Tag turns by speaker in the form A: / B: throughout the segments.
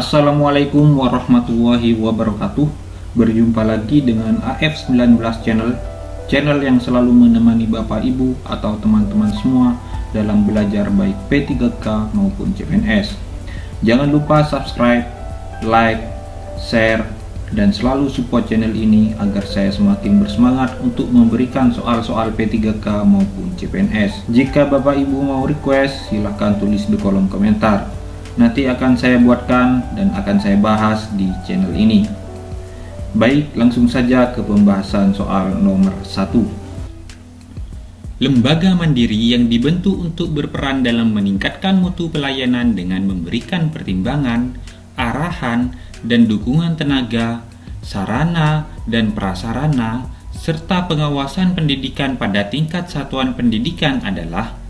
A: Assalamualaikum warahmatullahi wabarakatuh. Berjumpa lagi dengan AF19 channel yang selalu menemani Bapak Ibu atau teman-teman semua dalam belajar baik P3K maupun CPNS. Jangan lupa subscribe, like, share, dan selalu support channel ini agar saya semakin bersemangat untuk memberikan soal-soal P3K maupun CPNS. Jika Bapak Ibu mau request, silahkan tulis di kolom komentar. Nanti akan saya buatkan dan akan saya bahas di channel ini. Baik, langsung saja ke pembahasan soal nomor 1.
B: Lembaga mandiri yang dibentuk untuk berperan dalam meningkatkan mutu pelayanan dengan memberikan pertimbangan, arahan, dan dukungan tenaga, sarana, dan prasarana, serta pengawasan pendidikan pada tingkat satuan pendidikan adalah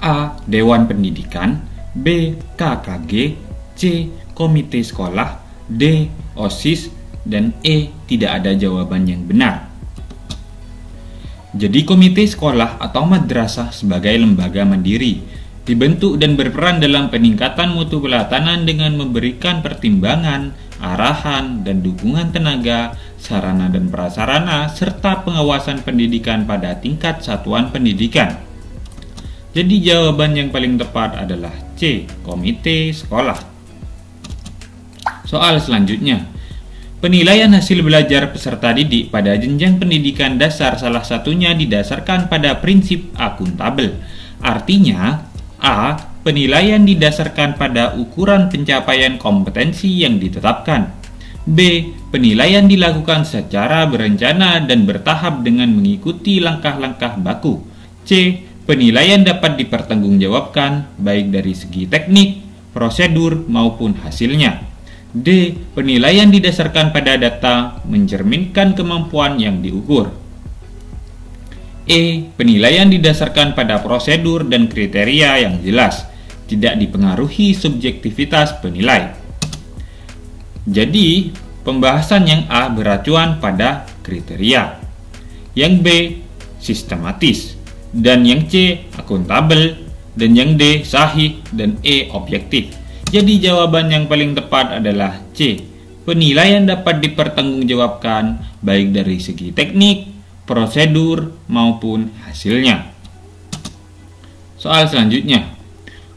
B: A. Dewan Pendidikan, B. KKG, C. Komite Sekolah, D. OSIS, dan E. Tidak ada jawaban yang benar. Jadi komite sekolah atau madrasah sebagai lembaga mandiri dibentuk dan berperan dalam peningkatan mutu pelatihan dengan memberikan pertimbangan, arahan, dan dukungan tenaga, sarana dan prasarana, serta pengawasan pendidikan pada tingkat satuan pendidikan. Jadi jawaban yang paling tepat adalah C. Komite sekolah. Soal selanjutnya, penilaian hasil belajar peserta didik pada jenjang pendidikan dasar salah satunya didasarkan pada prinsip akuntabel. Artinya, A. Penilaian didasarkan pada ukuran pencapaian kompetensi yang ditetapkan. B. Penilaian dilakukan secara berencana dan bertahap dengan mengikuti langkah-langkah baku. C. Penilaian dapat dipertanggungjawabkan baik dari segi teknik, prosedur, maupun hasilnya. D. Penilaian didasarkan pada data mencerminkan kemampuan yang diukur. E. Penilaian didasarkan pada prosedur dan kriteria yang jelas, tidak dipengaruhi subjektivitas penilai. Jadi, pembahasan yang A beracuan pada kriteria, yang B sistematis, dan yang C akuntabel, dan yang D sahih, dan E objektif. Jadi jawaban yang paling tepat adalah C. Penilaian dapat dipertanggungjawabkan baik dari segi teknik, prosedur, maupun hasilnya. Soal selanjutnya,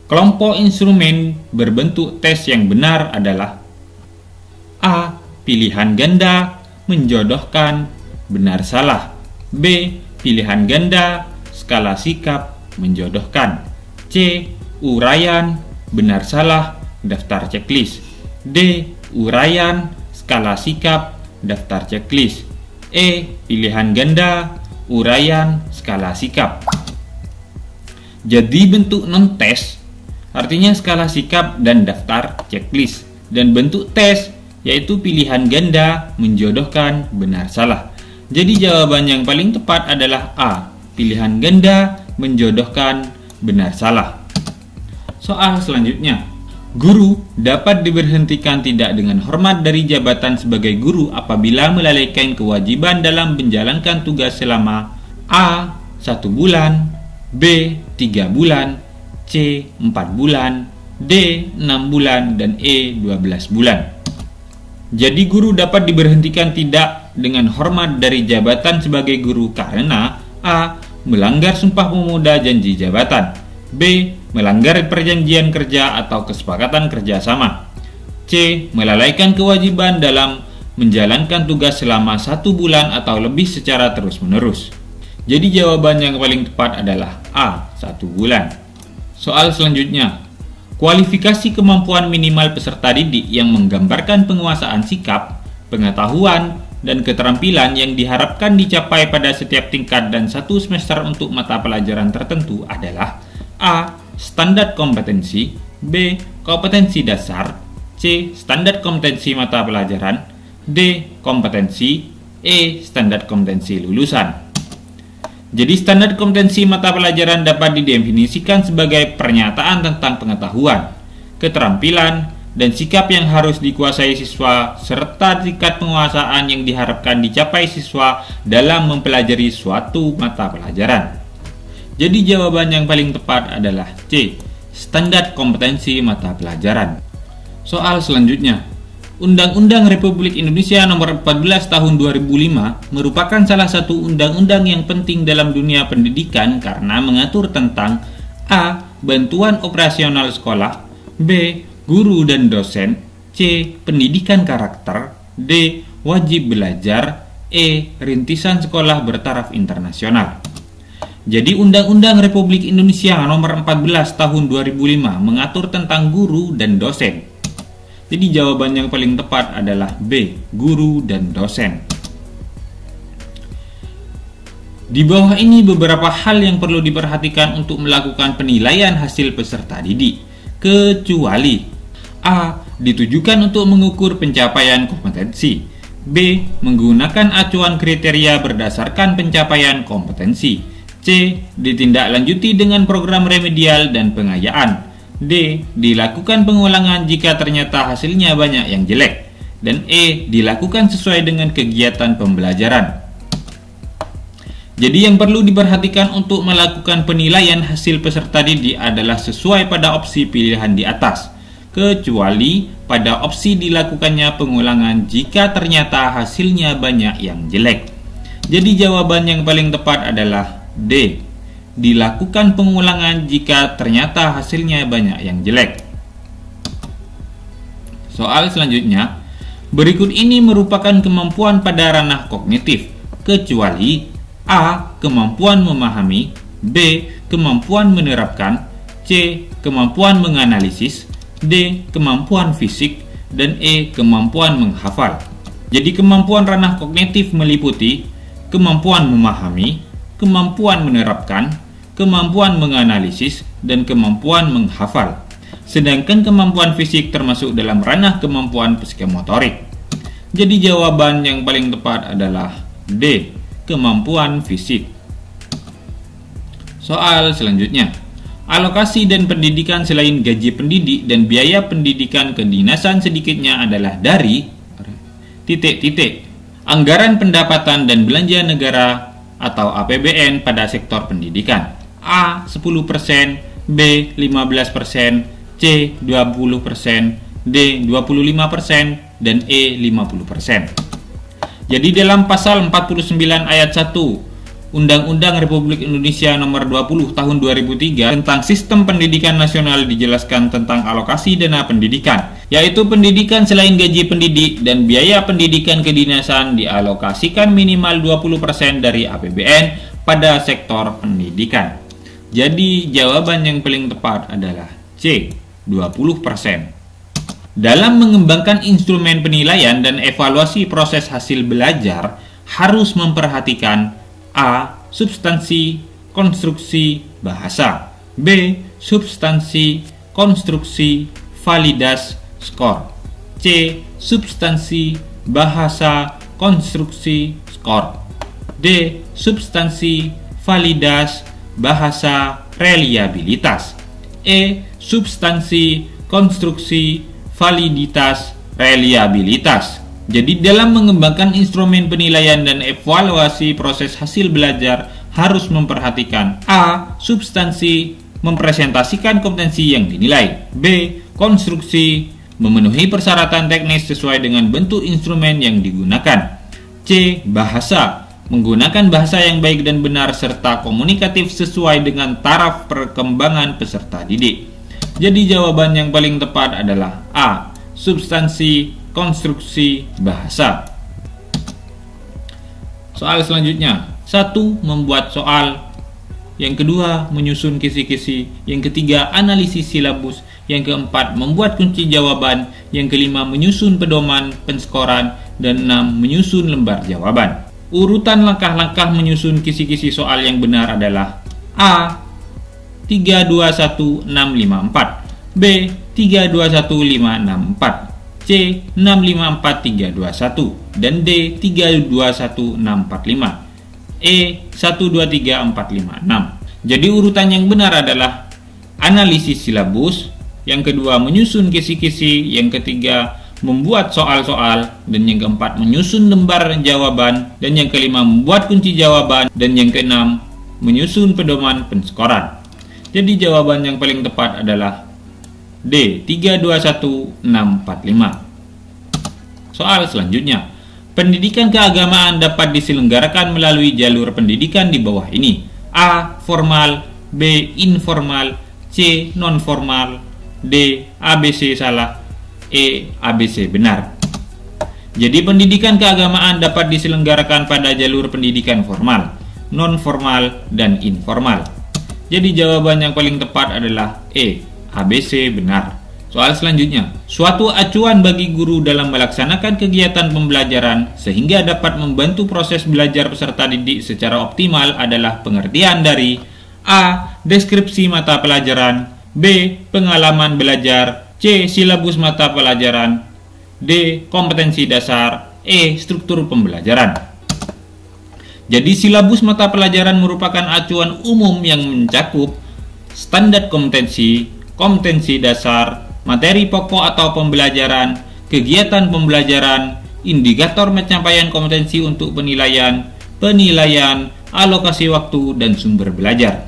B: kelompok instrumen berbentuk tes yang benar adalah A. Pilihan ganda menjodohkan, benar salah. B. Pilihan ganda skala sikap menjodohkan. C. Uraian benar salah daftar checklist. D. Uraian skala sikap daftar checklist. E. Pilihan ganda uraian skala sikap. Jadi bentuk non-tes artinya skala sikap dan daftar checklist, dan bentuk tes yaitu pilihan ganda menjodohkan benar salah. Jadi jawaban yang paling tepat adalah A. Pilihan ganda menjodohkan benar salah. Soal selanjutnya, guru dapat diberhentikan tidak dengan hormat dari jabatan sebagai guru apabila melalaikan kewajiban dalam menjalankan tugas selama A. 1 bulan, B. 3 bulan, C. 4 bulan, D. 6 bulan, dan E. 12 bulan. Jadi guru dapat diberhentikan tidak dengan hormat dari jabatan sebagai guru karena A. Melanggar sumpah pemuda janji jabatan, B. Melanggar perjanjian kerja atau kesepakatan kerjasama, C. Melalaikan kewajiban dalam menjalankan tugas selama 1 bulan atau lebih secara terus-menerus. Jadi jawaban yang paling tepat adalah A. 1 bulan. Soal selanjutnya, kualifikasi kemampuan minimal peserta didik yang menggambarkan penguasaan sikap, pengetahuan, dan keterampilan yang diharapkan dicapai pada setiap tingkat dan satu semester untuk mata pelajaran tertentu adalah A. Standar kompetensi, B. Kompetensi dasar, C. Standar kompetensi mata pelajaran, D. Kompetensi, E. Standar kompetensi lulusan. Jadi standar kompetensi mata pelajaran dapat didefinisikan sebagai pernyataan tentang pengetahuan, keterampilan, dan sikap yang harus dikuasai siswa serta tingkat penguasaan yang diharapkan dicapai siswa dalam mempelajari suatu mata pelajaran. Jadi jawaban yang paling tepat adalah C. standar kompetensi mata pelajaran. Soal selanjutnya, Undang-Undang Republik Indonesia Nomor 14 Tahun 2005 merupakan salah satu undang-undang yang penting dalam dunia pendidikan karena mengatur tentang A. Bantuan operasional sekolah, B. Guru dan dosen, C. Pendidikan karakter, D. Wajib belajar, E. Rintisan sekolah bertaraf internasional. Jadi Undang-Undang Republik Indonesia Nomor 14 Tahun 2005 mengatur tentang guru dan dosen. Jadi jawaban yang paling tepat adalah B. Guru dan dosen. Di bawah ini beberapa hal yang perlu diperhatikan untuk melakukan penilaian hasil peserta didik, kecuali A. Ditujukan untuk mengukur pencapaian kompetensi, B. Menggunakan acuan kriteria berdasarkan pencapaian kompetensi, C. Ditindaklanjuti dengan program remedial dan pengayaan, D. Dilakukan pengulangan jika ternyata hasilnya banyak yang jelek, dan E. Dilakukan sesuai dengan kegiatan pembelajaran. Jadi yang perlu diperhatikan untuk melakukan penilaian hasil peserta didik adalah sesuai pada opsi pilihan di atas, kecuali pada opsi dilakukannya pengulangan jika ternyata hasilnya banyak yang jelek. Jadi jawaban yang paling tepat adalah D. Dilakukan pengulangan jika ternyata hasilnya banyak yang jelek. Soal selanjutnya, berikut ini merupakan kemampuan pada ranah kognitif, kecuali A. Kemampuan memahami, B. Kemampuan menerapkan, C. Kemampuan menganalisis, D. Kemampuan fisik, dan E. Kemampuan menghafal. Jadi kemampuan ranah kognitif meliputi kemampuan memahami, kemampuan menerapkan, kemampuan menganalisis, dan kemampuan menghafal. Sedangkan kemampuan fisik termasuk dalam ranah kemampuan psikomotorik. Jadi jawaban yang paling tepat adalah D. Kemampuan fisik. Soal selanjutnya, alokasi dan pendidikan selain gaji pendidik dan biaya pendidikan kedinasan sedikitnya adalah dari anggaran pendapatan dan belanja negara atau APBN pada sektor pendidikan. A. 10%, B. 15%, C. 20%, D. 25%, dan E. 50%. Jadi dalam pasal 49 ayat 1 Undang-Undang Republik Indonesia Nomor 20 Tahun 2003 tentang Sistem Pendidikan Nasional dijelaskan tentang alokasi dana pendidikan, yaitu pendidikan selain gaji pendidik dan biaya pendidikan kedinasan dialokasikan minimal 20% dari APBN pada sektor pendidikan. Jadi jawaban yang paling tepat adalah C, 20%. Dalam mengembangkan instrumen penilaian dan evaluasi proses hasil belajar harus memperhatikan A. Substansi, konstruksi, bahasa, B. Substansi, konstruksi, validas, skor, C. Substansi, bahasa, konstruksi, skor, D. Substansi, validas, bahasa, reliabilitas, E. Substansi, konstruksi, validitas, reliabilitas. Jadi dalam mengembangkan instrumen penilaian dan evaluasi proses hasil belajar harus memperhatikan A. Substansi, mempresentasikan kompetensi yang dinilai, B. Konstruksi, memenuhi persyaratan teknis sesuai dengan bentuk instrumen yang digunakan, C. Bahasa, menggunakan bahasa yang baik dan benar serta komunikatif sesuai dengan taraf perkembangan peserta didik. Jadi jawaban yang paling tepat adalah A. Substansi, konstruksi, bahasa. Soal selanjutnya, 1. Membuat soal. Yang kedua, menyusun kisi-kisi. Yang ketiga, analisis silabus. Yang keempat, membuat kunci jawaban. Yang kelima, menyusun pedoman penskoran. Dan 6. Menyusun lembar jawaban. Urutan langkah-langkah menyusun kisi-kisi soal yang benar adalah A. 321654, B. 321564, C. 654321, dan D. 321645, E. 123456. Jadi urutan yang benar adalah analisis silabus, yang kedua menyusun kisi-kisi, yang ketiga membuat soal-soal, dan yang keempat menyusun lembar jawaban, dan yang kelima membuat kunci jawaban, dan yang keenam menyusun pedoman penskoran. Jadi jawaban yang paling tepat adalah D. 321645. Soal selanjutnya, pendidikan keagamaan dapat diselenggarakan melalui jalur pendidikan di bawah ini: A. Formal, B. Informal, C. Non-formal, D. ABC salah, E. ABC benar. Jadi pendidikan keagamaan dapat diselenggarakan pada jalur pendidikan formal, non-formal, dan informal. Jadi jawaban yang paling tepat adalah E. ABC benar. Soal selanjutnya, suatu acuan bagi guru dalam melaksanakan kegiatan pembelajaran sehingga dapat membantu proses belajar peserta didik secara optimal adalah pengertian dari A. Deskripsi mata pelajaran, B. Pengalaman belajar, C. Silabus mata pelajaran, D. Kompetensi dasar, E. Struktur pembelajaran. Jadi silabus mata pelajaran merupakan acuan umum yang mencakup standar kompetensi, kompetensi dasar, materi pokok atau pembelajaran, kegiatan pembelajaran, indikator pencapaian kompetensi untuk penilaian, alokasi waktu, dan sumber belajar.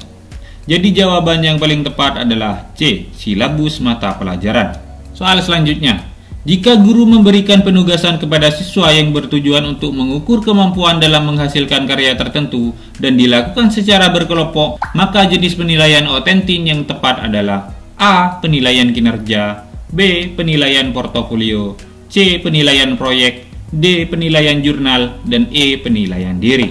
B: Jadi jawaban yang paling tepat adalah C. Silabus mata pelajaran. Soal selanjutnya, jika guru memberikan penugasan kepada siswa yang bertujuan untuk mengukur kemampuan dalam menghasilkan karya tertentu dan dilakukan secara berkelompok, maka jenis penilaian otentik yang tepat adalah A. Penilaian kinerja, B. Penilaian portofolio, C. Penilaian proyek, D. Penilaian jurnal, dan E. Penilaian diri.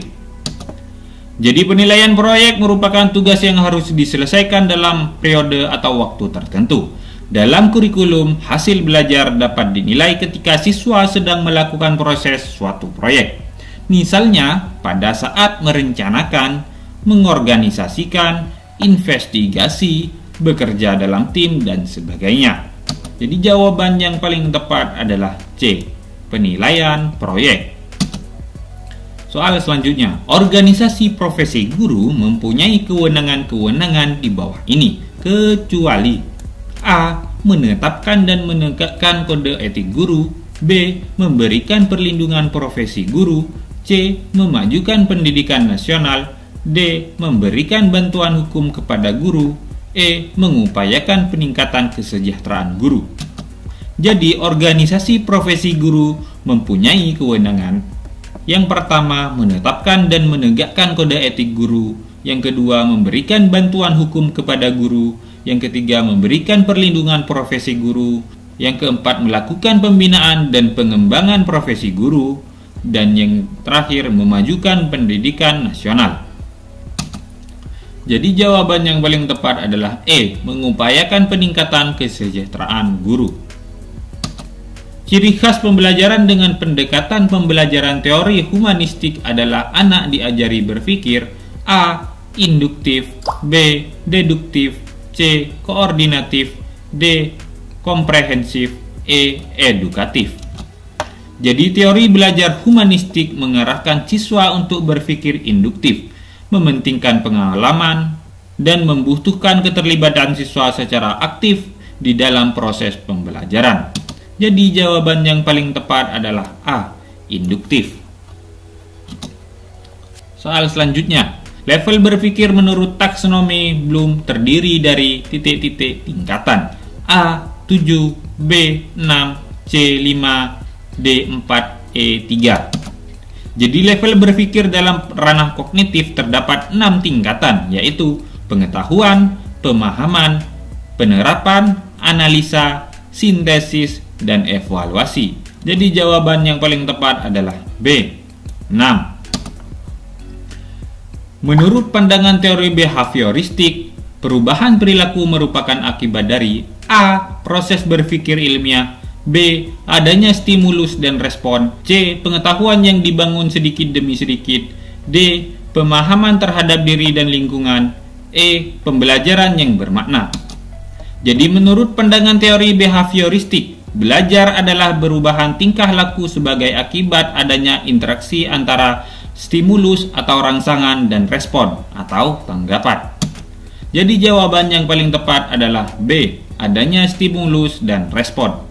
B: Jadi penilaian proyek merupakan tugas yang harus diselesaikan dalam periode atau waktu tertentu. Dalam kurikulum, hasil belajar dapat dinilai ketika siswa sedang melakukan proses suatu proyek. Misalnya, pada saat merencanakan, mengorganisasikan, investigasi, bekerja dalam tim, dan sebagainya. Jadi jawaban yang paling tepat adalah C. Penilaian proyek. Soal selanjutnya, organisasi profesi guru mempunyai kewenangan-kewenangan di bawah ini, kecuali A. Menetapkan dan menegakkan kode etik guru, B. Memberikan perlindungan profesi guru, C. Memajukan pendidikan nasional, D. Memberikan bantuan hukum kepada guru, E. Mengupayakan peningkatan kesejahteraan guru. Jadi organisasi profesi guru mempunyai kewenangan. Yang pertama, menetapkan dan menegakkan kode etik guru. Yang kedua, memberikan bantuan hukum kepada guru. Yang ketiga, memberikan perlindungan profesi guru. Yang keempat, melakukan pembinaan dan pengembangan profesi guru. Dan yang terakhir, memajukan pendidikan nasional. Jadi jawaban yang paling tepat adalah E. Mengupayakan peningkatan kesejahteraan guru. Ciri khas pembelajaran dengan pendekatan pembelajaran teori humanistik adalah anak diajari berpikir: A. Induktif, B. Deduktif, C. Koordinatif, D. Komprehensif, E. Edukatif. Jadi teori belajar humanistik mengarahkan siswa untuk berpikir induktif, mementingkan pengalaman, dan membutuhkan keterlibatan siswa secara aktif di dalam proses pembelajaran. Jadi jawaban yang paling tepat adalah A. Induktif. Soal selanjutnya, level berpikir menurut taksonomi Bloom terdiri dari titik-titik tingkatan A. 7, B. 6, C. 5, D. 4, E. 3. Jadi level berpikir dalam ranah kognitif terdapat 6 tingkatan, yaitu pengetahuan, pemahaman, penerapan, analisa, sintesis, dan evaluasi. Jadi jawaban yang paling tepat adalah B. 6. Menurut pandangan teori behavioristik, perubahan perilaku merupakan akibat dari A. Proses berpikir ilmiah, B. Adanya stimulus dan respon, C. Pengetahuan yang dibangun sedikit demi sedikit, D. Pemahaman terhadap diri dan lingkungan, E. Pembelajaran yang bermakna. Jadi menurut pandangan teori behavioristik, belajar adalah perubahan tingkah laku sebagai akibat adanya interaksi antara stimulus atau rangsangan dan respon atau tanggapan. Jadi jawaban yang paling tepat adalah B. Adanya stimulus dan respon.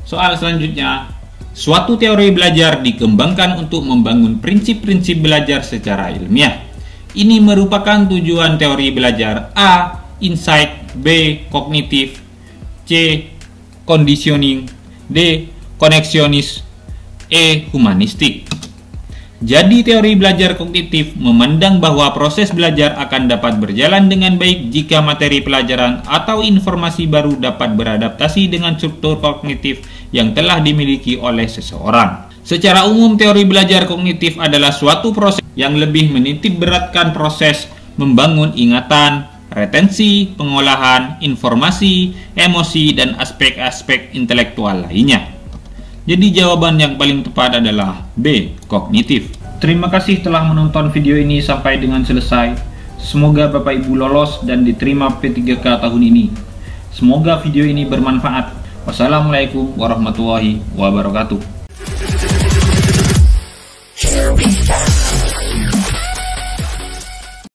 B: Soal selanjutnya, suatu teori belajar dikembangkan untuk membangun prinsip-prinsip belajar secara ilmiah. Ini merupakan tujuan teori belajar: A. Insight, B. Kognitif, C. Conditioning, D. Koneksionis, E. Humanistik. Jadi teori belajar kognitif memandang bahwa proses belajar akan dapat berjalan dengan baik jika materi pelajaran atau informasi baru dapat beradaptasi dengan struktur kognitif yang telah dimiliki oleh seseorang. Secara umum, teori belajar kognitif adalah suatu proses yang lebih menitik beratkan proses membangun ingatan, retensi, pengolahan, informasi, emosi, dan aspek-aspek intelektual lainnya. Jadi jawaban yang paling tepat adalah B. Kognitif.
A: Terima kasih telah menonton video ini sampai dengan selesai. Semoga Bapak Ibu lolos dan diterima P3K tahun ini. Semoga video ini bermanfaat. Wassalamualaikum warahmatullahi wabarakatuh.